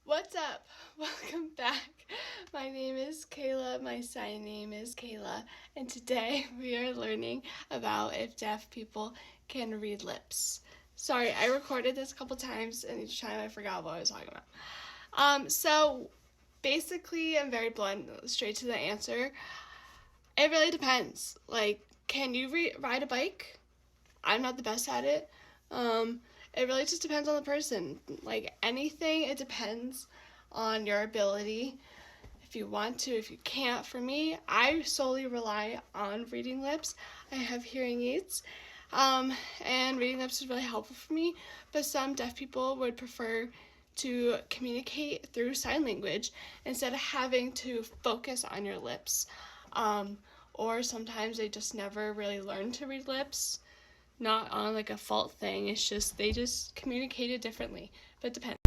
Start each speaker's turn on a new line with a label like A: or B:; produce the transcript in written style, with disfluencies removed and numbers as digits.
A: What's up? Welcome back. My name is Caela, my sign name is Caela, and today we are learning about if deaf people can read lips. Sorry, I recorded this a couple times and each time I forgot what I was talking about. So basically I'm very blunt, straight to the answer. It really depends. Like, can you ride a bike? I'm not the best at it. It really just depends on the person. Like anything, it depends on your ability. If you want to, if you can't. For me, I solely rely on reading lips. I have hearing aids, and reading lips is really helpful for me. But some deaf people would prefer to communicate through sign language instead of having to focus on your lips. Or sometimes they just never really learn to read lips. Not on like a fault thing, it's just they just communicate it differently, but it depends.